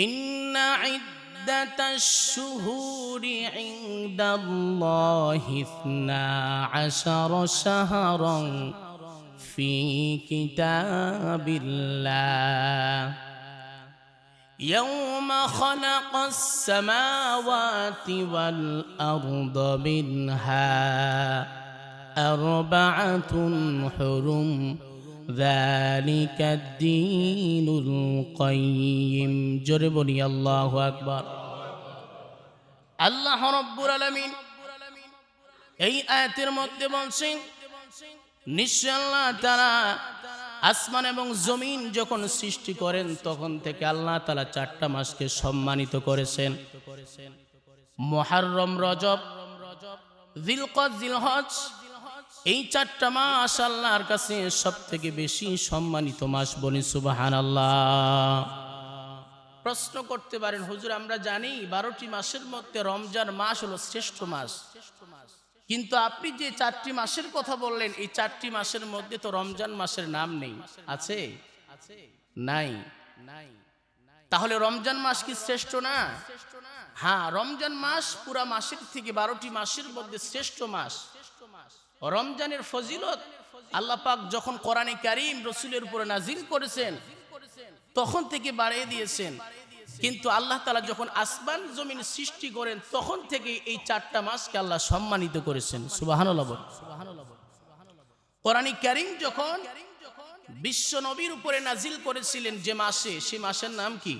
ইন্না ইদ্দাতাশ শুহুরি ইনদাল্লাহি 12 শাহরান ফি কিতাবিল্লাহ يوم خلق السماوات والأرض منها أربعة حرم ذلك الدين القيم جربني الله أكبر الله رب العالمين এই আয়াতের মধ্যে বলছেন নিশ্চয় আল্লাহ তাআলা আসমান এবং জমিন যখন সৃষ্টি করেন তখন থেকে আল্লাহ তাআলা 4টা মাসকে সম্মানিত করেছেন। মুহররম, রজব, যিলকদ, যিলহজ, এই 4টা মাস আল্লাহর কাছে সবথেকে বেশি সম্মানিত মাস। বলি সুবহানাল্লাহ। প্রশ্ন করতে পারেন, হুজুর আমরা জানি 12টি মাসের মধ্যে রমজান মাস হলো শ্রেষ্ঠ মাস, কিন্তু আপনি যে 4টি মাসের কথা বললেন এই 4টি মাসের মধ্যে তো রমজান মাসের নাম নেই। আছে? নাই। তাহলে রমজান মাস কি শ্রেষ্ঠ না? হ্যাঁ, রমজান মাস পুরা মাসের থেকে 12টি মাসের মধ্যে শ্রেষ্ঠ মাস। রমজানের ফজিলত আল্লাহ পাক যখন কোরআনে কারীম রাসূলের উপরে নাজিল করেছেন তখন থেকে বাড়িয়ে দিয়েছেন, কিন্তু আল্লাহ তাআলা যখন আসমান জমিন সৃষ্টি করেন তখন থেকে এই 4টা মাসকে আল্লাহ সম্মানিত করেছেন। সুবহানাল্লাহ। কোরআনে কারীম যখন বিশ্ব নবীর উপরে নাজিল করেছিলেন যে মাসে, সেই মাসের নাম কি?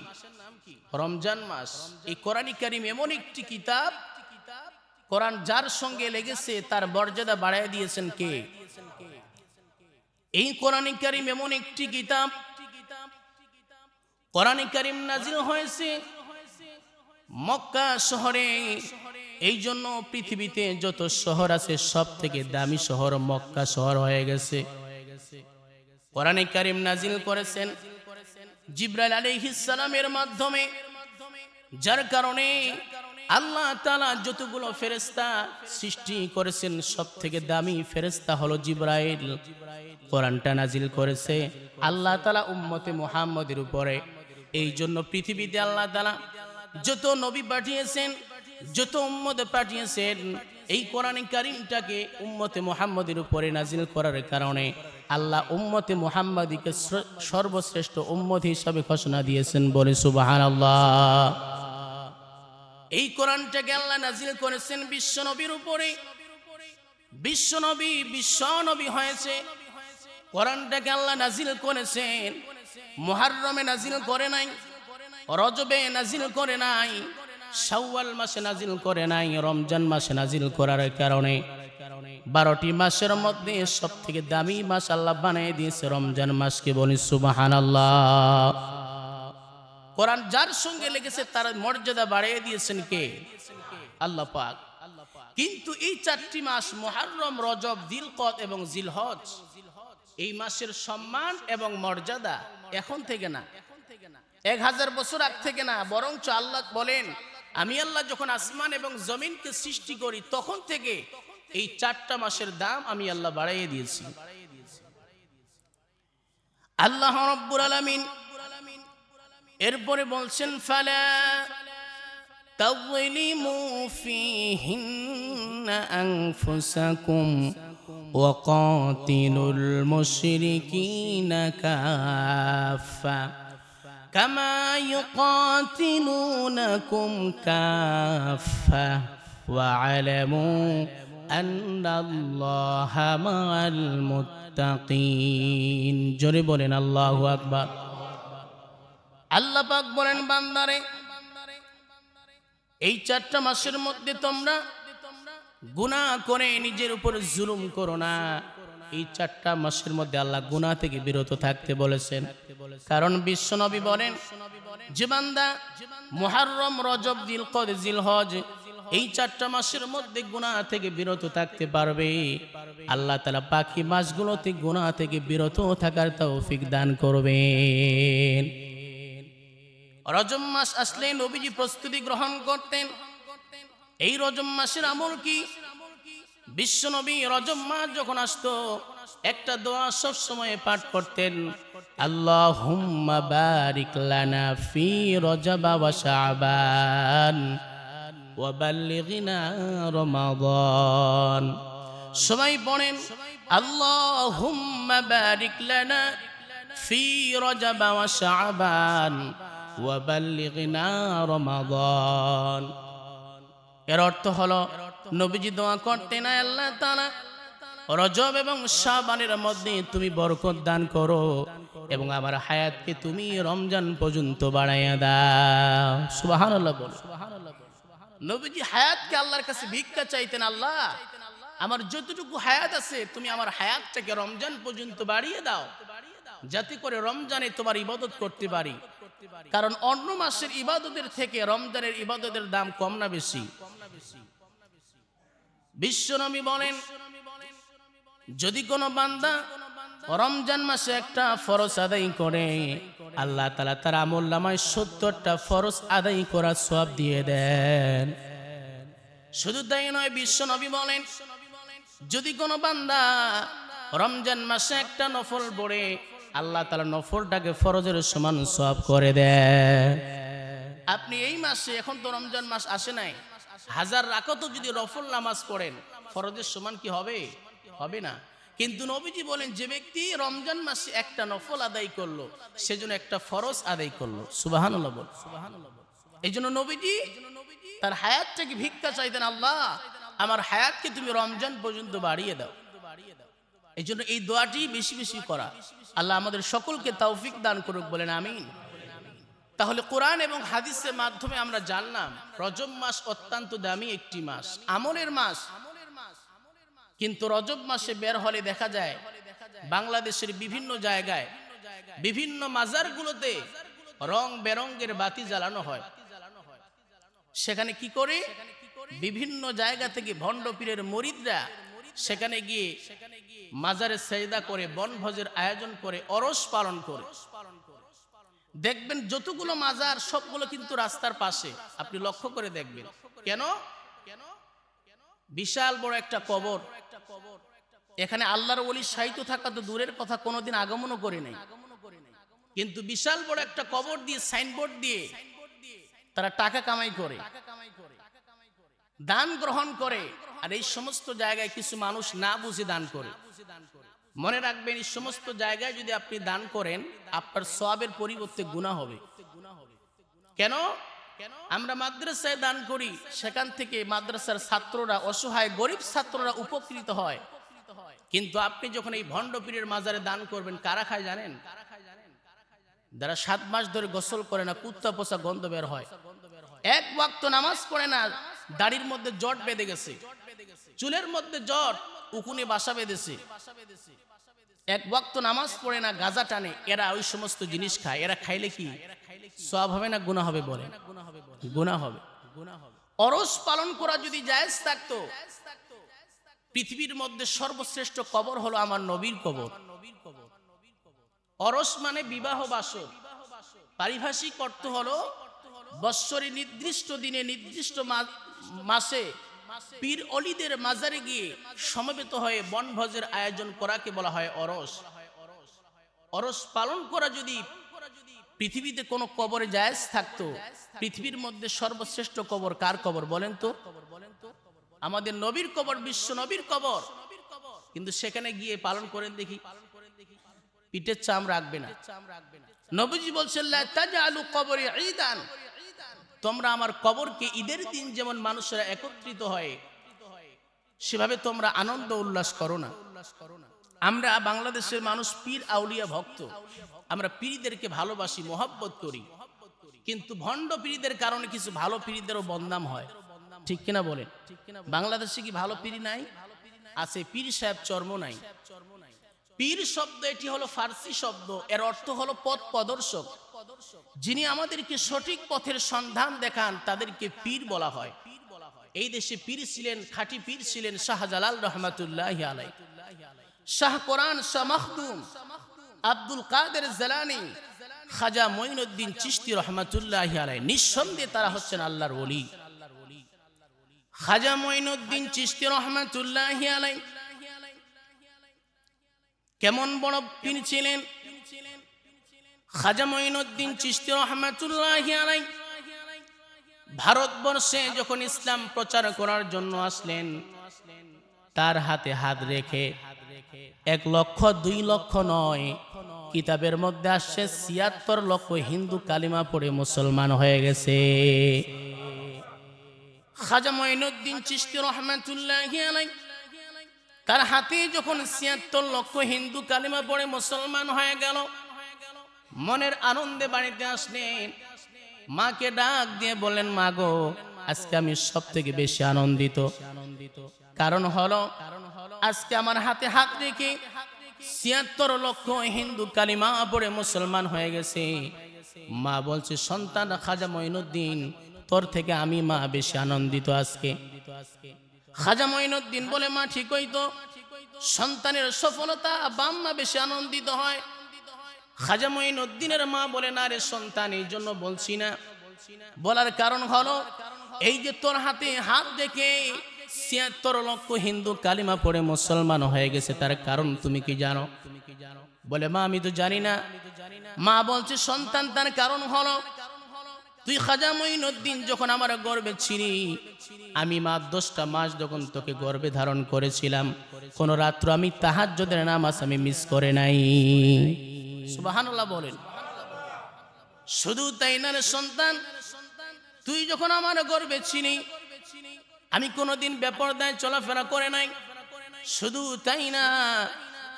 রমজান মাস। এই কোরআনে কারীম এমন একটি কিতাব, কোরআন যার সঙ্গে লেগেছে তার মর্যাদা বাড়ায় দিয়েছেন কে? এই কোরআনে কারীম এমন একটি কিতাব, কোরআনে কারীম নাজিল হয়েছে মক্কা শহরে। এই জন্য পৃথিবীতে যত শহর আছে সব থেকে দামি শহর মক্কা শহর হয়ে গেছে। কোরআনে কারীম নাজিল করেছেন জিবরাইল আলাইহিস সালামের মাধ্যমে, যার কারণে আল্লাহ তাআলা যতগুলো ফেরেশতা সৃষ্টি করেছেন সব থেকে দামি ফেরেশতা হলো জিবরাইল। কোরআনটা নাজিল করেছে আল্লাহ তাআলা উম্মতে মুহাম্মদের উপরে। এই জন্য পৃথিবীতে আল্লাহ তাআলা যত নবী পাঠিয়েছেন, যত উম্মত পাঠিয়েছেন, এই কোরআনে কারীমটাকে উম্মতে মুহাম্মদের উপরে নাজিল করার কারণে আল্লাহ উম্মতে মুহাম্মাদিকে সর্বশ্রেষ্ঠ উম্মত হিসাবে ঘোষণা দিয়েছেন। বলে সুবহানাল্লাহ। এই কোরআনটাকে আল্লাহ নাজিল করেছেন বিশ্ব নবীর উপরে। বিশ্ব নবী হয়েছে। কোরআনটাকে আল্লাহ নাজিল করেছেন মুহররমে নাজিল করে নাই, রজবে নাজিল করে নাই, শাওয়াল মাসে নাজিল করে নাই, রমজান মাসে নাজিল করার কারণে 12টি মাসের মধ্যে সবথেকে দামি মাস আল্লাহ বানিয়ে দিয়েছে রমজান মাসকে। বলি সুবহানাল্লাহ। কোরআন যার সঙ্গে লেগেছে তার মর্যাদা বাড়িয়ে দিয়েছেন কে? আল্লাহ পাক। কিন্তু এই 4টি মাস মুহররম, রজব, যিলকদ এবং যিলহজ, এই মাসের সম্মান এবং মর্যাদা এখন থেকে না, 1000 বছর আগ থেকে না, বরঞ্চ আল্লাহ বলেন আমি আল্লাহ যখন আসমান এবং জমিনকে সৃষ্টি করি তখন থেকে এই 4টা মাসের দাম আমি আল্লাহ বাড়িয়ে দিয়েছি। আল্লাহ রাব্বুল আলামিন এরপরে বলছেন ফালা তাযলিমু ফীহিন্না আনফুসাকুম ওয়াকাতিলুল মুশরিকিনা কাফা কামা ইউকাতিলুনাকুম কাফা ওয়া'লামু আন্নাল্লাহা মা'আল মুত্তাকিন। জোরে বলেন আল্লাহু আকবার। আল্লাহ পাক বলেন বান্দারে এই 4টা মাসের মধ্যে তোমরা গুনাহ করে নিজের উপর জুলুম করো না। এই 4টা মাসের মধ্যে আল্লাহ গুনাহ থেকে বিরত থাকতে বলেছেন। কারণ বিশ্বনবী বলেন যে বান্দা মুহররম, রজব, যিলকদ, যিলহজ এই 4টা মাসের মধ্যে গুনাহ থেকে বিরত থাকতে পারবে, আল্লাহ তাআলা বাকি মাসগুলোতে গুনাহ থেকে বিরত থাকার তৌফিক দান করবেন। রজব মাস আসলে নবীজি প্রস্তুতি গ্রহণ করতেন। এই রজব মাসের আমল কি? বিশ্বনবী রজব মাস যখন আসতো একটা দোয়া সব সময় পাঠ করতেন, আল্লাহুম্মা বারিক লানা ফি রজব ওয়া শাবান ওয়া বাল্লিগনা রমাদান। সবাই পড়েন আল্লাহুম্মা বারিক লানা ফি রজব ওয়া শাবান ওয়া বাল্লিগনা রমাদান। এর অর্থ হলো নবীজি দোয়া করতেন, আল্লাহ তাআলা রজব এবং শাবানের মধ্যে তুমি বরকত দান করো এবং আমার হায়াতকে তুমি রমজান পর্যন্ত বাড়াইয়া দাও। সুবহানাল্লাহ বল। নবীজি হায়াতকে আল্লাহর কাছে ভিক্ষা চাইতেন, আল্লাহ আমার যতটুকু হায়াত আছে তুমি আমার হায়াতটাকে রমজান পর্যন্ত বাড়িয়ে দাও, যাতে করে রমজানে তোমার ইবাদত করতে পারি। কারণ অন্য মাসের ইবাদতের থেকে রমজানের ইবাদতের দাম কম না বেশি? বিশ্বনবী বলেন, যদি কোনো বান্দা রমজান মাসে একটা ফরজ আদায় করে, আল্লাহ তাআলা তার আমলনামায় 70টা ফরজ আদায় করার সওয়াব দিয়ে দেন। শুধু তাই নয়, বিশ্বনবী বলেন, যদি কোনো বান্দা রমজান মাসে একটা নফল পড়ে, আল্লাহ তাআলা নফলটাকে ফরজের সমান সওয়াব করে দেন। আপনি এই মাসে, এখন তো রমজান মাস আসে নাই, 1000 রাকাতও যদি নফল নামাজ পড়েন ফরজের সমান কি হবে? হবে না। কিন্তু নবীজি বলেন, যে ব্যক্তি রমজান মাসে একটা নফল আদায় করলো সেজন্য একটা ফরজ আদায় করলো। সুবহানাল্লাহ বল। এই জন্য নবীজি তার হায়াতটাকে ভিক্ষা চাইতেন, আল্লাহ আমার হায়াতকে তুমি রমজান পর্যন্ত বাড়িয়ে দাও। এই জন্য এই দোয়াটি বেশি বেশি করা। আল্লাহ আমাদের সকলকে তৌফিক দান করুক, বলেন আমিন। তাহলে কোরআন এবং হাদিসের মাধ্যমে আমরা জানলাম রজব মাস অত্যন্ত দামি একটি মাস, আমলের মাস। কিন্তু রজব মাসে বের হলে দেখা যায় বাংলাদেশের বিভিন্ন জায়গায় বিভিন্ন মাজারগুলোতে রং বেরঙের বাতি জ্বালানো হয়। সেখানে কি করে? বিভিন্ন জায়গা থেকে ভণ্ড পীরের মুরিদরা সেখানে গিয়ে মাজারে সেজদা করে, বনভোজের আয়োজন করে, অরস পালন করে। দেখবেন যতগুলো মাজার সবগুলো কিন্তু রাস্তার পাশে, আপনি লক্ষ্য করে দেখবেন। কেন? বিশাল বড় একটা কবর, এখানে আল্লাহর ওলি শায়িত থাকা তো দূরের কথা, কোনোদিন আগমনও করে নাই। কিন্তু বিশাল বড় একটা কবর দিয়ে, সাইনবোর্ড দিয়ে তারা টাকা কামাই করে, দান গ্রহণ করে। আর এই সমস্ত জায়গায় কিছু মানুষ না বুঝে দান করে। মনে রাখবেন, এই সমস্ত জায়গায় যদি আপনি দান করেন আপনার সওয়াবের পরিবর্তে গুনাহ হবে। কেন? আমরা মাদ্রাসায় দান করি, সেখান থেকে মাদ্রাসার ছাত্ররা, অসহায় গরিব ছাত্ররা উপকৃত হয়। কিন্তু আপনি যখন এই ভণ্ড পীরের মাজারে দান করবেন, কারা খায় জানেন? যারা 7 মাস ধরে গোসল করে না, কুত্তা পোষা গন্ধ বের হয়, এক ওয়াক্ত নামাজ পড়ে না, দাড়ির মধ্যে জট বেঁধে গেছে, চুলের মধ্যে জট, উকুনে বাসা বেঁধেছে, এক ওয়াক্ত নামাজ পড়ে না, গাঁজা টানে, এরা ওই সমস্ত জিনিস খায়। এরা খাইলে কি সওয়াব হবে না গুনাহ হবে? বলে গুনাহ হবে। অরস পালন করা যদি জায়েজ থাকতো, পৃথিবীর মধ্যে সর্বশ্রেষ্ঠ কবর হলো আমার নবীর কবর। অরস মানে বিবাহ বাসর, পারিভাষিক অর্থ হলো বৎসরে নির্দিষ্ট দিনে নির্দিষ্ট মাসে পীর অলিদের মাজারে গিয়ে সমবেত হয়ে বনভোজের আয়োজন করাকে বলা হয় অরস। অরস পালন করা যদি পৃথিবীতে কোনো কবরে জায়েজ থাকতো, পৃথিবীর মধ্যে সর্বশ্রেষ্ঠ কবর কার কবর বলেন তো? আমাদের নবীর কবর, বিশ্ব নবীর কবর। কিন্তু সেখানে গিয়ে পালন করেন দেখি, পিঠের চাম রাখবে না। নবীজি বলছেন, লা তাজআলু কবরি ঈদান, তোমরা আমার কবরকে ঈদের দিন যেমন মানুষেরা একত্রিত হয় সেভাবে তোমরা আনন্দ উল্লাস করো না। আমরা বাংলাদেশের মানুষ পীর আউলিয়া ভক্ত, আমরা পীরদেরকে ভালোবাসি, মহব্বত করি। কিন্তু ভণ্ড পীরদের কারণে কিছু ভালো পীরদেরও বদনাম হয়, ঠিক কিনা বলেন? বাংলাদেশে কি ভালো পীর নাই? আছে, পীর সাহেব চর্ম নাই। পীর শব্দ এটি হলো ফার্সি শব্দ, এর অর্থ হলো পথ প্রদর্শক। যিনি আমাদেরকে সঠিক পথের সন্ধান দেখান তাদেরকে পীর বলা হয়। এই দেশে পীর ছিলেন, খাঁটি পীর ছিলেন শাহজালাল রহমাতুল্লাহি আলাইহি, শাহ কোরআন, শাহ মখদুম, আব্দুল কাদের জিলানী, খাজা মঈনুদ্দিন চিশতি রহমাতুল্লাহি আলাইহি। নিঃসন্দেহে তারা হচ্ছেন আল্লাহর ওলি। খাজা মঈনুদ্দিন চিশতি রহমাতুল্লাহি আলাইহি কেমন বড় পীর ছিলেন! খাজা মঈনুদ্দিন চিশতি রহমাতুল্লাহি আলাইহি ভারতবর্ষে যখন ইসলাম প্রচার করার জন্য আসলেন, তার হাতে হাত রেখে 1 লক্ষ 2 লক্ষ নয়, কিতাবের মধ্যে আসছে 76 লক্ষ হিন্দু কালিমা পড়ে মুসলমান হয়ে গেছে। খাজা মঈনুদ্দিন চিশতি রহমাতুল্লাহি আলাইহি তার হাতে যখন 76 লক্ষ হিন্দু কালিমা পড়ে মুসলমান হয়ে গেল, মনের আনন্দে বাড়িতে আসলেন। মাকে ডাক দিয়ে বলেন, মা গো, আজকে আমি সব থেকে বেশি আনন্দিত। কারণ হলো আজকে আমার হাতে হাত রেখে 76 লক্ষ হিন্দু কালিমা পড়ে মুসলমান হয়ে গেছে। মা বলছে, সন্তান খাজা মঈনুদ্দিন, তোর থেকে আমি মা বেশি আনন্দিত আজকে। খাজা মঈনুদ্দিন বলে, মা ঠিকই তো, সন্তানের সফলতা বাম্মা বেশি আনন্দিত হয়। খাজা মঈনুদ্দিনের মা বলে, না রে সন্তান, এই জন্য বলছি না। বলার কারণ হলো এই যে তোর হাতে হাত দেখে 76 লক্ষ হিন্দু কালিমা পড়ে মুসলমান হয়ে গেছে, তার কারণ তুমি কি জানো? বলে, মা আমি তো জানি না। মা বলছে, সন্তান, তার কারণ হলো তুই খাজা মঈনুদ্দিন যখন আমার গর্ভে ছিলি, আমি মা 10টা মাস যখন তোকে গর্ভে ধারণ করেছিলাম, কোন রাত্র আমি তাহাজ্জুদের নামাজ আমি মিস করে নাই। সুবহানাল্লাহ বলেন। শুধু তাই না রে সন্তান, তুই যখন আমার গর্ভে ছিলি আমি কোনোদিন বেপরদায় চলাফেরা করে নাই। শুধু তাই না,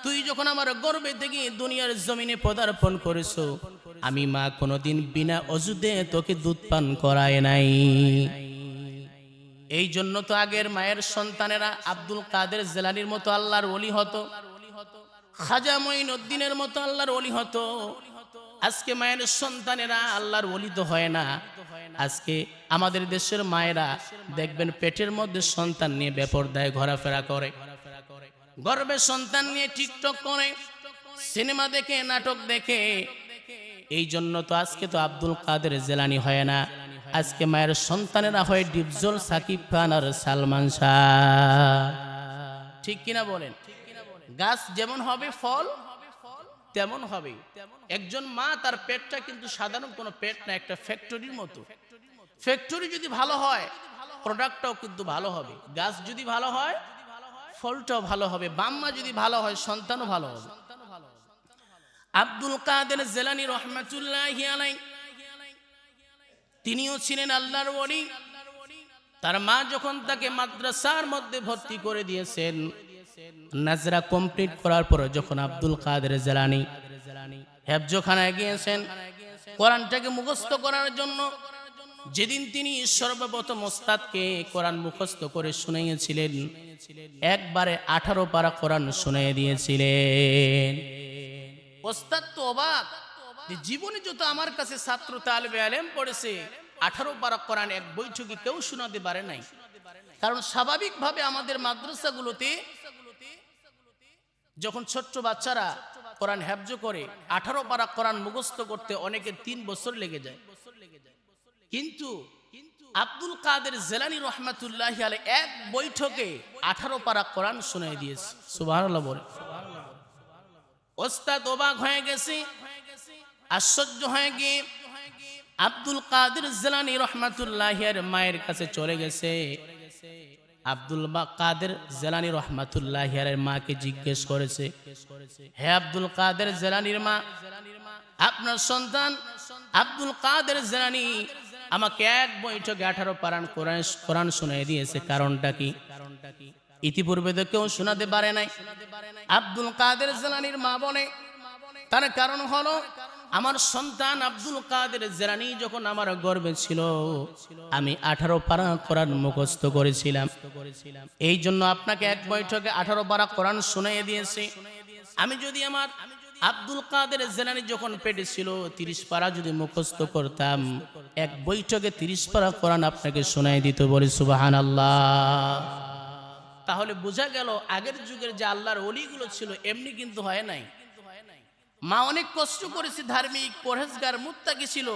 তুই যখন আমার গর্ভে থেকে দুনিয়ার জমিনে পদার্পণ করেছো, আমি মা কোনোদিন বিনা অজুতে তোকে দুধ পান করায় নাই। এই জন্য তো আগের মায়ের সন্তানেরা আব্দুল কাদের জিলানীর মতো আল্লাহর ওলি হতো, খাজা মঈনুদ্দিনের মতো আল্লাহর ওলি হতো। আজকে মায়ের সন্তানেরা আল্লাহর ওলি তো হয় না। আজকে আমাদের দেশের মায়েরা দেখবেন পেটের মধ্যে সন্তান নিয়ে বেপরদায় ঘোরাফেরা করে, গর্ভে সন্তান নিয়ে টিকটক করে, সিনেমা দেখে, নাটক দেখে। এই জন্য তো আজকে তো আব্দুল কাদের জিলানী হয় না, আজকে মায়ের সন্তানেরা হয় ডিপজল, সাকিব খান আর সালমান শাহ। ঠিক কিনা বলেন? গাছ যেমন হবে ফল তেমন হবে। একজন মা, তার পেটটা কিন্তু সাধারণ কোনো পেট না, একটা ফ্যাক্টরির মতো। ফ্যাক্টরি যদি ভালো হয় প্রোডাক্টটাও কিন্তু ভালো হবে। গাছ যদি ভালো হয় ফলটাও ভালো হবে। বাম্মা যদি ভালো হয় সন্তানও ভালো হবে। আব্দুল কাদের জিলানী রহমাতুল্লাহি আলাইহি তিনিও ছিলেন আল্লাহর ওলি। তার মা যখন তাকে মাদ্রাসার মধ্যে ভর্তি করে দিয়েছেন, নাজরা কমপ্লিট করার পর যখন আব্দুল কাদের জিলানী হেফজখানায় গিয়েছেন কোরআনটাকে মুখস্থ করার জন্য, যেদিন তিনি সর্বপ্রথম ওস্তাদকে কোরআন মুখস্থ করে শুনিয়েছিলেন, একবারে 18 পারা কোরআন শুনিয়ে দিয়েছিলেন। ওস্তাদ তো অবাক, জীবনে যত আমার কাছে ছাত্র তালেবে ইলম পড়েছে 18 পারা কোরআন এক বৈঠকে কেউ শোনাতে পারে নাই। কারণ স্বাভাবিকভাবে আমাদের মাদ্রাসাগুলোতে যখন ছোট্ট বাচ্চারা কোরআন হেফজ করে 18 পারা কোরআন মুখস্থ করতে অনেকের 3 বছর লেগে যায়। কিন্তু আব্দুল কাদের জিলানী রহমাতুল্লাহি আলাইহি এক বৈঠকে 18 পারা কোরআন শুনিয়ে দিয়েছে। সুবহানাল্লাহ বলে। ওস্তাদ অবাক হয়ে গেছে, আশ্চর্য হয়ে গিয়ে আব্দুল কাদের জিলানী রহমাতুল্লাহি আলাইহির মায়ের কাছে চলে গেছে। আব্দুল কাদের জিলানী রহমাতুল্লাহি আলাইহির মাকে জিজ্ঞেস করেছে, হে আব্দুল কাদের জিলানীর মা, আপনার সন্তান আব্দুল কাদের জিলানী আমাকে এক বৈঠকে 18 পারা কোরআন শুনিয়ে দিয়েছে, কারণটা কি? ইতিপূর্বে তো কেউ শোনাতে পারে নাই। আব্দুল কাদের জিলানীর মা বলে, তার কারণ হলো আমার সন্তান আব্দুল কাদের জিলানী যখন আমার গর্ভে ছিল আমি 18 পারা কোরআন মুখস্থ করেছিলাম। এই জন্য আপনাকে এক বৈঠকে 18 পারা কোরআন শুনিয়ে দিয়েছে। আমি যদি আমার আব্দুল কাদের জিলানী যখন পেটে ছিল 30 পারা যদি মুখস্থ করতাম, এক বৈঠকে 30 পারা কোরআন আপনাকে শুনিয়ে দিত। বলি সুবহানাল্লাহ। তাহলে বোঝা গেল আগের যুগের যে আল্লাহর ওলিগুলো ছিল এমনি কিন্তু হয় নাই। মা অনেক কষ্ট করেছে, ধার্মিক, পরহেজগার, মুত্তাকি ছিল,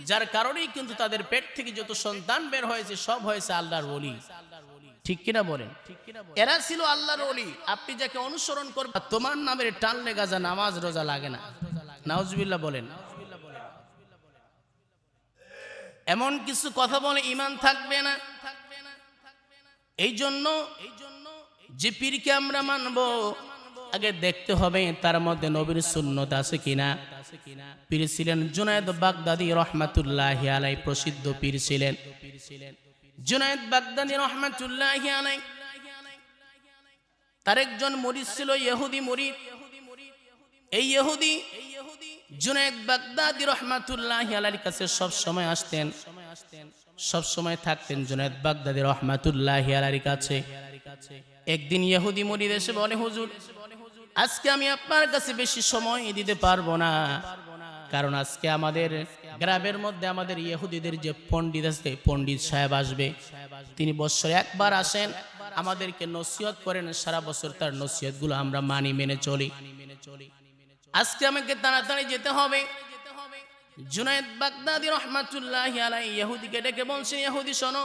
যার কারণেই কিন্তু তাদের পেট থেকে যত সন্তান বের হয়েছে সব হয়েছে আল্লাহর ওলি। ঠিক কিনা বলেন? এরা ছিল আল্লাহর ওলি। আপনি যাকে অনুসরণ করবেন তোমার নামের টানলে গাজা নামাজ রোজা লাগে না। নাউজুবিল্লাহ বলেন। এমন কিছু কথা বলে ঈমান থাকবে না। এই জন্য যে পীরকে আমরা মানব আগে দেখতে হবে তার মধ্যে নবীর সুন্নত আছে কিনা। পীর ছিলেন জুনায়েদ বাগদাদী রহমাতুল্লাহি আলাইহি, প্রসিদ্ধ পীর ছিলেন জুনায়েদ বাগদাদী রহমাতুল্লাহি আলাইহি। তার একজন মুরিদ ছিল ইহুদি মুরিদ। এই ইহুদি জুনায়েদ বাগদাদী রহমাতুল্লাহি আলাইহির কাছে সব সময় আসতেন, সব সময় থাকতেন জুনায়েদ বাগদাদী রহমাতুল্লাহি আলাইহির কাছে। একদিন ইহুদি মুরিদ এসে বলে, হুজুর আজকে আমি আপনার কাছে বেশি সময় দিতে পারবো না, কারণ আজকে আমাদের গ্রামের মধ্যে আমাদের ইহুদিদের যে পণ্ডিত আছে, পণ্ডিত সাহেব আসবে। তিনি বছরে একবার আসেন, আমাদেরকে নসিহত করেন, সারা বছর তার নসিহতগুলো আমরা মানি, মেনে চলি। আজকে আমাকে তাড়াতাড়ি যেতে হবে। জুনায়েদ বাগদাদী রাহমাতুল্লাহি আলাইহি ইহুদিকে ডেকে বলছে, ইহুদি শোনো,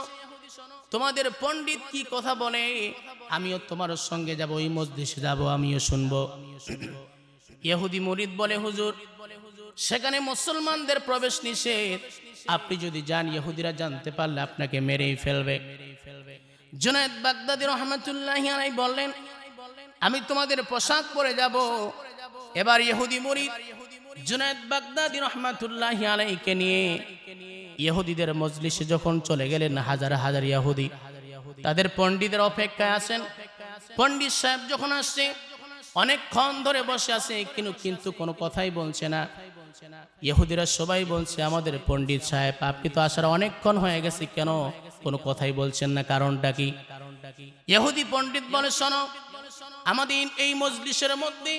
তোমাদের পণ্ডিত কি কথা বলে, আমিও তোমার সঙ্গে যাব, ওই মজলিসে যাব, আমিও শুনবো। ইহুদি মুরিদ বলে, হুজুর সেখানে মুসলমানদের প্রবেশ নিষেধ, আপনি যদি যান ইহুদিরা জানতে পারলে আপনাকে মেরেই ফেলবে। জুনায়েদ বাগদাদী রাহমাতুল্লাহি আলাইহি বললেন, আমি তোমাদের পোশাক পরে যাব। এবার ইহুদি মুরিদ জুনায়েদ বাগদাদী রাহমাতুল্লাহি আলাইহিকে নিয়ে ইহুদিদের মজলিসে যখন চলে গেলেন, হাজার হাজার ইহুদি তাদের পণ্ডিতের অপেক্ষায় আছেন। পণ্ডিত সাহেব যখন আসছে, অনেকক্ষণ ধরে বসে আছে, কিন্তু কোনো কথাই বলছে না। ইহুদিরা সবাই বলছে, আমাদের পণ্ডিত সাহেব আপনি তো আসার অনেকক্ষণ হয়ে গেছে, কেন কোনো কথাই বলছেন না, কারণটা কি? ইহুদি পণ্ডিত বলে, শোনো, আমাদের এই মজলিসের মধ্যে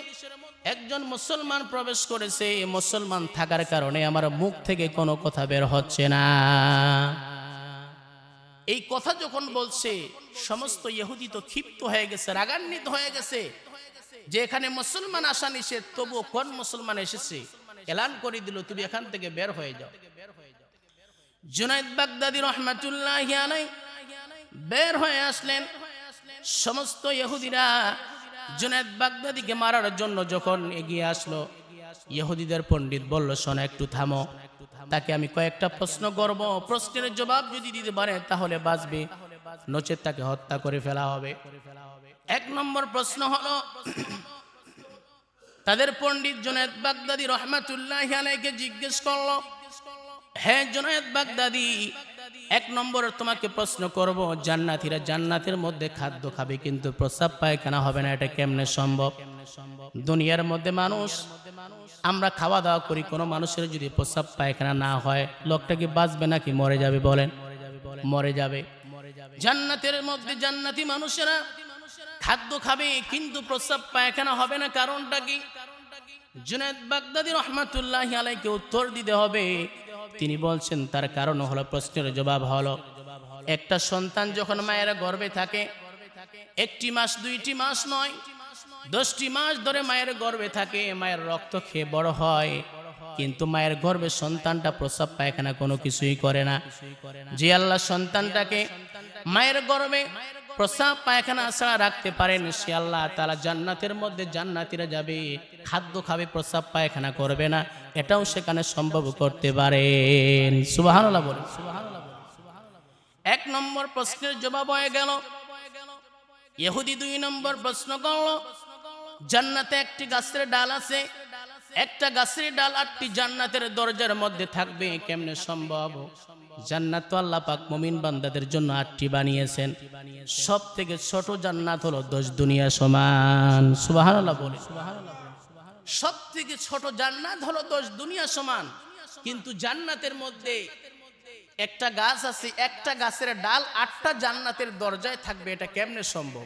একজন মুসলমান প্রবেশ করেছে, মুসলমান থাকার কারণে আমার মুখ থেকে কোনো কথা বের হচ্ছে না। এই কথা যখন বলছে, সমস্ত ইহুদি তো ক্ষিপ্ত হয়ে গেছে, রাগান্বিত হয়ে গেছে যে এখানে মুসলমান আসা নিষেধ, তবুও কোন মুসলমান এসেছে, এলান করে দিল, তুমি এখান থেকে বের হয়ে যাও। জুনায়েদ বাগদাদী রাহমাতুল্লাহি আলাইহি বের হয়ে আসলেন। সমস্ত ইহুদিরা জুনায়েদ বাগদাদীকে মারার জন্য যখন এগিয়ে আসলো, ইহুদিদের পণ্ডিত বলল, শোনো একটু থামো, তাকে আমি কয়েকটা প্রশ্ন করব, প্রশ্নের জবাব যদি দিতে পারে তাহলে বাঁচবে, নচেৎ তাকে হত্যা করে ফেলা হবে। এক নম্বর প্রশ্ন হলো, তাদের পণ্ডিত জুনায়েদ বাগদাদী রাহমাতুল্লাহি আলাইহিকে জিজ্ঞেস করলো, হ্যাঁ জুনায়েদ বাগদাদী, এক নম্বর তোমাকে প্রশ্ন করব, জান্নাতীরা জান্নাতের মধ্যে খাদ্য খাবে কিন্তু প্রস্রাব পায়খানা হবে না, এটা কেমনে সম্ভব? দুনিয়ার মধ্যে মানুষ আমরা খাওয়া দাওয়া করি, কোনো মানুষের যদি প্রস্রাব পায়খানা না হয়, লোকটা কি বাঁচবে নাকি মরে যাবে? বলেন, মরে যাবে। জান্নাতের মধ্যে জান্নাতি মানুষেরা খাদ্য খাবে কিন্তু প্রস্রাব পায়খানা হবে না, কারণটা কি? জুনায়েদ বাগদাদী রাহমাতুল্লাহি আলাইহিকে উত্তর দিতে হবে। তিনি বলছেন তার কারণ হলো, প্রশ্নের জবাব হলো, একটা সন্তান যখন মায়ের গর্ভে থাকে, 1টি মাস 2টি মাস নয়, 10টি মাস ধরে মায়ের গর্ভে থাকে, মায়ের রক্ত খেয়ে বড় হয়, কিন্তু মায়ের গর্ভে সন্তানটা প্রস্রাব পায়খানা কোনো কিছুই করে না। যে আল্লাহ সন্তানটাকে মায়ের গর্ভে প্রস্রাব পায়খানা ছাড়া রাখতে পারেন, সে আল্লাহ তাআলা জান্নাতের মধ্যে জান্নাতীরা যাবে, খাদ্য খাবে, প্রস্রাব পায়খানা করবে না, এটাও সেখানে সম্ভব করতে পারেন। সুবহানাল্লাহ বলেন। এক নম্বর প্রশ্নের জবাব হয়ে গেল। ইহুদি 2 নম্বর প্রশ্ন করলো, জান্নাতে একটি গাছের ডাল আছে, একটা গাছের ডাল 8টি জান্নাতের দরজার মধ্যে থাকবে, কেমনে সম্ভব? জান্নাত তো আল্লাহ পাক মুমিন বান্দাদের জন্য 8টি বানিয়েছেন, সব থেকে ছোট জান্নাত হলো 10 দুনিয়া সমান। সুবহানাল্লাহ বলে। সব থেকে ছোট জান্নাত হলো 10 দুনিয়া সমান, কিন্তু জান্নাতের মধ্যে একটা গাছ আছে, একটা গাছের ডাল 8টা জান্নাতের দরজায় থাকবে, এটা কেমনে সম্ভব?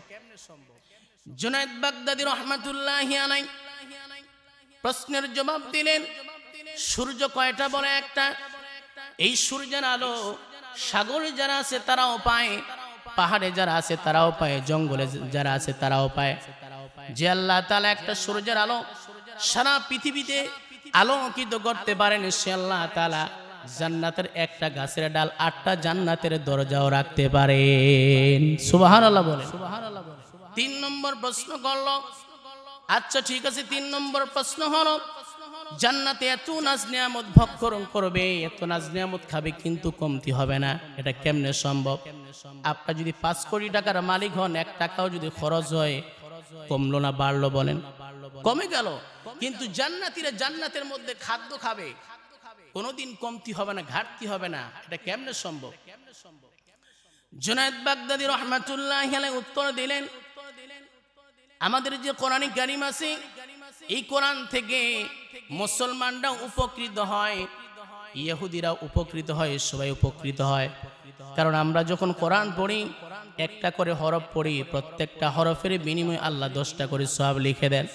জুনায়েদ বাগদাদী রাহমাতুল্লাহি আলাইহি প্রশ্নের জবাব দিলেন, সূর্য কয়টা? বলে একটা। এই সূর্যের আলো সাগরে যারা আছে তারাও পায়, পাহাড়ে যারা আছে তারাও পায়, জঙ্গলে যারা আছে তারাও পায়। যে আল্লাহ তাআলা একটা সূর্যের আলো সারা পৃথিবীতে আলোকিত করতে পারেন, সে আল্লাহ তাআলা জান্নাতের একটা গাছের ডাল 8টা জান্নাতের দরজাও রাখতে পারেন। সুবহানাল্লাহ বলেন। 3 নম্বর প্রশ্ন করলো, আচ্ছা ঠিক আছে, 3 নম্বর প্রশ্ন হলো, জান্নাতে এত নাজ নিয়ামত ভক্ষণ করবে, এত নাজ নিয়ামত খাবে, কিন্তু কমতি হবে না। এটা কেমনে সম্ভব? আপনার যদি 5 কোটি টাকার মালিক হন, 1 টাকাও যদি খরচ হয়, কমলো না বাড়লো বলেন? কমে গেল। কিন্তু জান্নাতীরা জান্নাতের মধ্যে খাদ্য খাবে, কোনোদিন কমতি হবে না, ঘাটতি হবে না। এটা কেমনে সম্ভব? জুনায়েদ বাগদাদী রহমাতুল্লাহি আলাইহি উত্তর দিলেন, আমাদের যে কোরআন কারীম আছে, এই কোরআন থেকে মুসলমানরা উপকৃত হয়, ইহুদিরা উপকৃত হয়, সবাই উপকৃত হয়। কারণ আমরা যখন কোরআন পড়ি, একটা করে হরফ পড়ি, প্রত্যেকটা হরফের বিনিময়ে আল্লাহ 10টা করে সওয়াব লিখে দেন।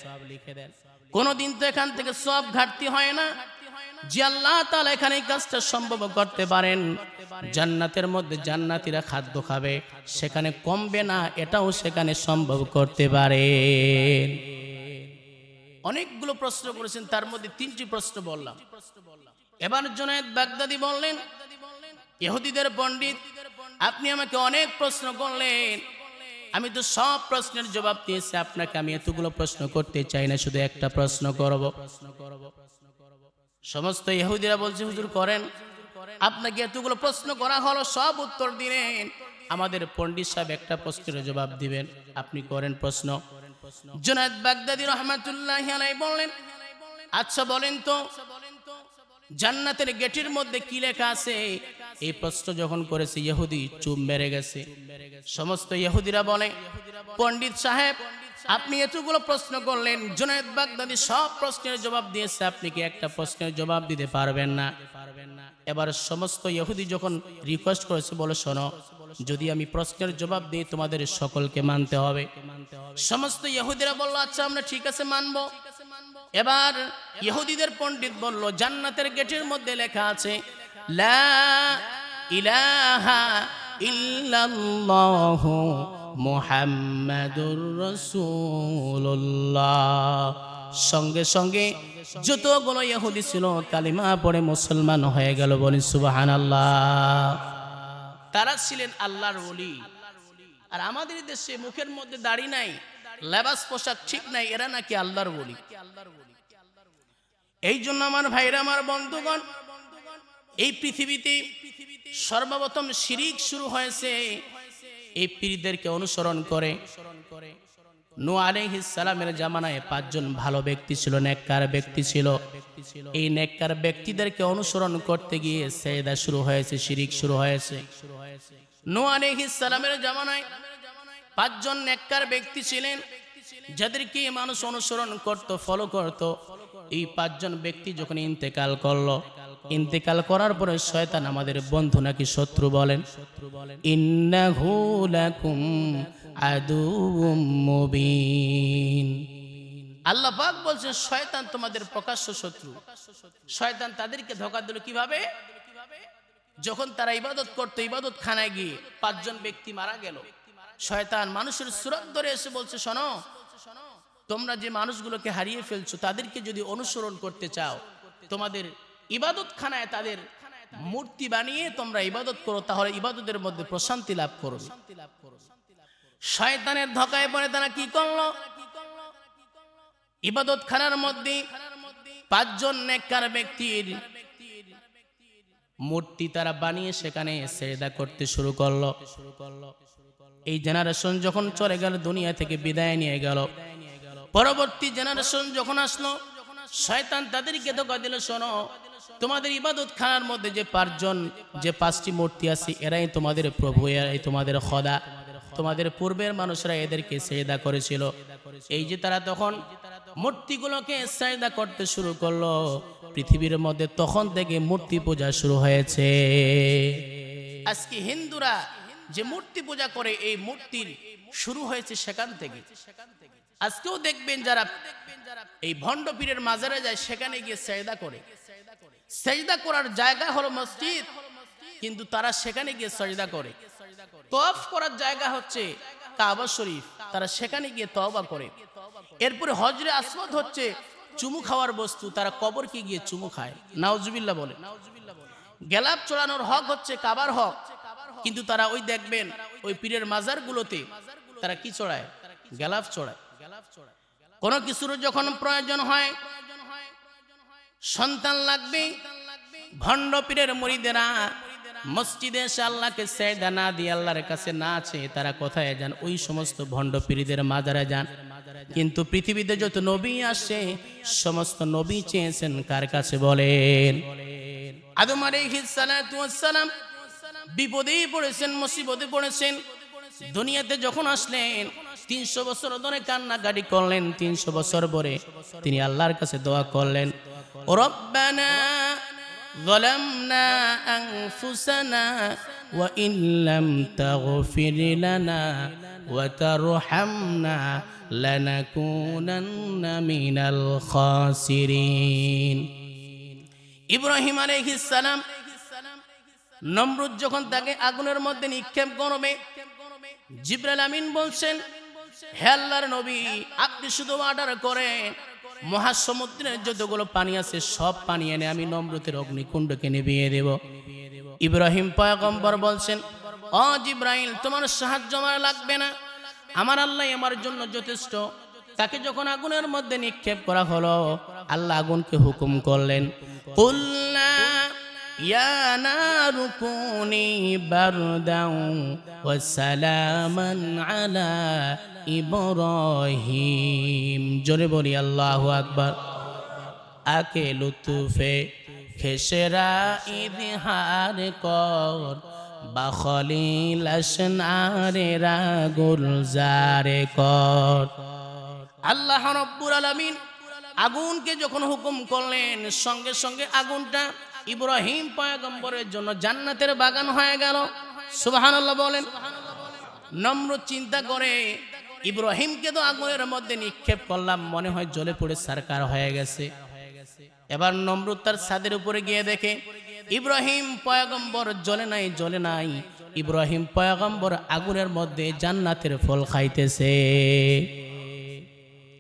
কোনোদিন তো এখান থেকে সওয়াব ঘাটতি হয় না। যে আল্লাহ তাআলা এখানে এই কাজটা সম্ভব করতে পারেন, জান্নাতের মধ্যে জান্নাতীরা খাদ্য খাবে, সেখানে কমবে না, এটাও সেখানে সম্ভব করতে পারেন। অনেকগুলো প্রশ্ন করেছেন, তার মধ্যে 3টি প্রশ্ন বললাম। এবার জুনায়েদ বাগদাদী বললেন, ইহুদিদের পণ্ডিত, আপনি আমাকে অনেক প্রশ্ন করলেন, আমি তো সব প্রশ্নের জবাব দিয়েছি, আপনাকে আমি এতগুলো প্রশ্ন করতে চাই না, শুধু একটা প্রশ্ন করব। সমস্ত ইহুদিরা বলছে, হুজুর করেন। আপনাকে এতগুলো প্রশ্ন করা হলো, সব উত্তর দিলেন, আমাদের পণ্ডিত সাহেব একটা প্রশ্নের জবাব দিবেন, আপনি করেন প্রশ্ন। জুনায়েদ বাগদাদী রাহমাতুল্লাহি আলাইহি বললেন, আচ্ছা বলেন তো, জান্নাতের গেটের মধ্যে কি লেখা আছে? এই প্রশ্ন যখন করেছে, ইহুদি চুপ মেরে গেছে। সমস্ত ইহুদিরা বলে, পণ্ডিত সাহেব, আপনি এতগুলো প্রশ্ন করলেন, জুনায়েদ বাগদাদী সব প্রশ্নের জবাব দিয়েছে, আপনি কি একটা প্রশ্নের জবাব দিতে পারবেন না? এবার সমস্ত ইহুদি যখন রিকোয়েস্ট করেছে, বলে, শোনো, যদি আমি প্রশ্নের জবাব দিই, তোমাদের সকলকে মানতে হবে। সমস্ত ইহুদিরা বলল, আচ্ছা আমরা ঠিক আছে মানব। এবার ইহুদিদের পণ্ডিত বলল, জান্নাতের গেটের মধ্যে লেখা আছে, লা ইলাহা ইল্লাল্লাহু মুহাম্মাদুর রাসূলুল্লাহ। সঙ্গে সঙ্গে যতগুলো ইহুদি ছিল কালিমা পড়ে মুসলমান হয়ে গেল। বলেন সুবহানাল্লাহ। তারা ছিলেন আল্লাহর ওলি। আর আমাদের দেশে মুখের মধ্যে দাড়ি নাই, লেবাস পোশাক ঠিক নাই, এরা নাকি আল্লাহর ওলি। এই জন্য আমার ভাইরা, আমার বন্ধুগণ, এই পৃথিবীতে সর্বপ্রথম শিরিক শুরু হয়েছে এই পীরদেরকে অনুসরণ করে। নূহ আলাইহিস সালামের জামানায় 5 জন ভালো ব্যক্তি ছিল, নেককার ব্যক্তি ছিল। এই নেককার ব্যক্তিদেরকে অনুসরণ করতে গিয়ে সেজদা শুরু হয়েছে, শিরিক শুরু হয়েছে। নূহ আলাইহিস সালামের জামানায় 5 জন নেককার ব্যক্তি ছিলেন, যাদেরকে মানুষ অনুসরণ করত, ফলো করত। এই 5 জন ব্যক্তি যখন ইন্তেকাল করলো, ইন্তেকাল করার পরে শয়তান আমাদের বন্ধু নাকি শত্রু বলেন? ইন্নাহু লাকুম আদুউম মুবিন। আল্লাহ পাক বলছেন, শয়তান তোমাদের প্রকাশ্য শত্রু। শয়তান তাদেরকে ধোঁকা দিল কিভাবে? যখন তারা ইবাদত করতো, ইবাদত খানায় গিয়ে 5 জন ব্যক্তি মারা গেল। শয়তান মানুষের সুরত ধরে এসে বলছে, শোনো, তোমরা যে মানুষগুলোকে হারিয়ে ফেলছো, তাদেরকে যদি অনুসরণ করতে চাও, তোমাদের ইবাদত খানায় তাদের মূর্তি বানিয়ে তোমরা ইবাদত করো, তাহলে ইবাদতের মধ্যে প্রশান্তি লাভ করো। শয়তানের ধোঁকায় পড়ে তারা কি করলো? ইবাদত খানার মধ্যে 5 জন নেককার ব্যক্তির মূর্তি তারা বানিয়ে সেখানে সেজদা করতে শুরু করলো। এই জেনারেশন যখন চলে গেল, দুনিয়া থেকে বিদায় নিয়ে গেল, পরবর্তী জেনারেশন যখন আসলো, শয়তান তাদেরকে ধোঁকা দিল, শোনো, তোমাদের ইবাদত খানার মধ্যে যে 5টি মূর্তি আছে, এরাই তোমাদের প্রভু, এরাই তোমাদের খোদা। তোমাদের পূর্বের মানুষরা এদেরকে সেজদা করেছিল। এই যে তারা তখন মূর্তিগুলোকে সেজদা করতে শুরু করলো, পৃথিবীর মধ্যে তখন থেকে মূর্তি পূজা শুরু হয়েছে। আজকে হিন্দুরা যে মূর্তি পূজা করে, এই মূর্তির শুরু হয়েছে সেখান থেকে। আজকেও দেখবেন যারা এই ভণ্ড পীরের মাজারে যায়, সেখানে গিয়ে সেজদা করে। সেজদা করার জায়গা হলো মসজিদ, কিন্তু তারা সেখানে গিয়ে সেজদা করে। তওয়াফ করার জায়গা হচ্ছে কাবা শরীফ, তারা সেখানে গিয়ে তওবা করে। এরপরে হজরে আসওয়াদ হচ্ছে চুমু খাওয়ার বস্তু, তারা কবরকে গিয়ে চুমু খায়। নাউজুবিল্লাহ বলে। গেলাপ চড়ানোর হক হচ্ছে কাবার হক, কিন্তু তারা ওই দেখবেন ওই পীরের মাজারগুলোতে তারা কি চড়ায়? গেলাপ চড়ায়। কোনো কিছুর যখন প্রয়োজন হয়, সন্তান লাগবে। ভণ্ড পীরের মুরিদেরা মসজিদে এসে আল্লাহকে সেজদা না দিয়ে আল্লাহর কাছে না আছে, তারা কোথায় যান? ওই সমস্ত ভণ্ড পীরদের মাজারে যান। কিন্তু পৃথিবীতে যত নবী আসে সমস্ত নবী চেয়েছেন কার কাছে বলেন? আদম আলাইহিস সালাতু ওয়াস সালাম বিপদে পড়েছেন, মুসিবতে পড়েছেন। দুনিয়াতে যখন আসলেন 300 বছর ধরে কান্নাকাটি করলেন। 300 বছর পরে তিনি আল্লাহর কাছে দোয়া করলেন, রব্বানা ظلمنا أنفسنا وإن لم تغفر لنا وترحمنا لنكونن من الخاسرين। ইব্রাহিম আলাইহিস সালাম নমরুদ যখন তাকে আগুনের মধ্যে নিক্ষেপ করবে, জিবরাইল আমিন বলছেন, হে আল্লাহর নবী, আপনি শুধু অর্ডার করেন, মহাসমুদ্রের যতগুলো পানি আছে সব পানি এনে আমি নমরুদের অগ্নিকুণ্ডকে নিভিয়ে দেব। ইব্রাহিম পয়গম্বর বলছেন, ও জিবরাইল, তোমার সাহায্য আমার লাগবে না, আমার আল্লাহ আমার জন্য যথেষ্ট। তাকে যখন আগুনের মধ্যে নিক্ষেপ করা হলো, আল্লাহ আগুনকে হুকুম করলেন, কুল্লা ইয়া নারু কুনি বারদাও ওয়া সালামান আলা ইব্রাহিম। জোরে বলি আল্লাহু আকবার। আকে লুতুফে খেসরা ইদহার কর, বা খলিল আসনারে রা গুলজারে কর। আল্লাহ রাব্বুল আলামিন আগুনকে যখন হুকুম করলেন, সঙ্গে সঙ্গে আগুনটা ইব্রাহিম পয়গম্বরের জন্য জান্নাতের বাগান হয়ে গেল। সুবহানাল্লাহ বলেন। নমরুদ চিন্তা করে, ইব্রাহিমকে তো আগুনের মধ্যে নিক্ষেপ করলাম, মনে হয় জ্বলে পড়ে সারকার হয়ে গেছে। এবার নমরুদ তার ছাদের উপরে গিয়ে দেখে ইব্রাহিম পয়গম্বর জ্বলে নাই। ইব্রাহিম পয়গম্বর আগুনের মধ্যে জান্নাতের ফল খাইতেছে।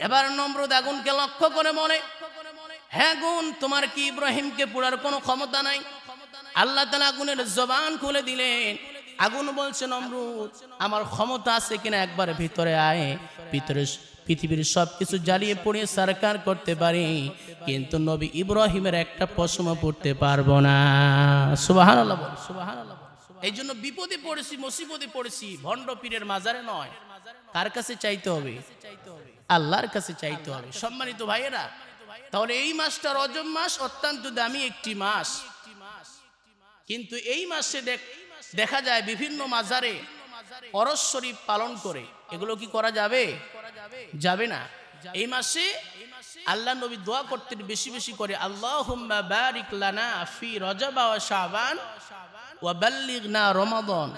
এবার নমরুদ আগুনকে লক্ষ্য করে বলে, হ্যাঁ আগুন, তোমার কি ইব্রাহিমকে পোড়ার কোনো ক্ষমতা নাই? আল্লাহ তাআলা আগুনের জবান খুলে দিলেন। আগুন বলছে, নমরুদ, আমার ক্ষমতা আছে কিনা একবার ভিতরে আয়। ভিতরে পৃথিবীর সবকিছু জ্বালিয়ে পুড়িয়ে সরকার করতে পারি, কিন্তু নবী ইব্রাহিমের একটা পশম পড়তে পারবো না। সুবহানাল্লাহ বল, সুবহানাল্লাহ। এই জন্য বিপদে পড়েছি, মুসিবতে পড়েছি, ভণ্ড পীরের মাজারে নয়। কার কাছে চাইতে হবে? আল্লাহর কাছে চাইতে হবে। সম্মানিত ভাইয়েরা, তাহলে এই মাসটা রজব মাস অত্যন্ত দামি একটি মাস, কিন্তু এই মাসে দেখা যায় বিভিন্ন মাজারে অরস শরীফ পালন করে। এগুলো কি করা যাবে? যাবে না। এই মাসে আল্লাহ নবী দোয়া করতেন বেশি বেশি করে, আল্লাহুম্মা বারিক লানা ফি রজব ওয়া শাবান ওয়া বাল্লিগনা রমাদান।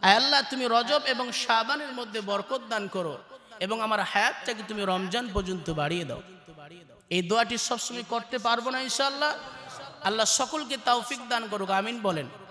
আয় আল্লাহ, তুমি রজব এবং শাবানের মধ্যে বরকত দান করো এবং আমার হায়াতটাকে তুমি রমজান পর্যন্ত বাড়িয়ে দাও। এই দোয়াটি সবসময় করতে পারবো না ইনশাআল্লাহ। আল্লাহ সকলকে তৌফিক দান করুক, আমিন বলেন।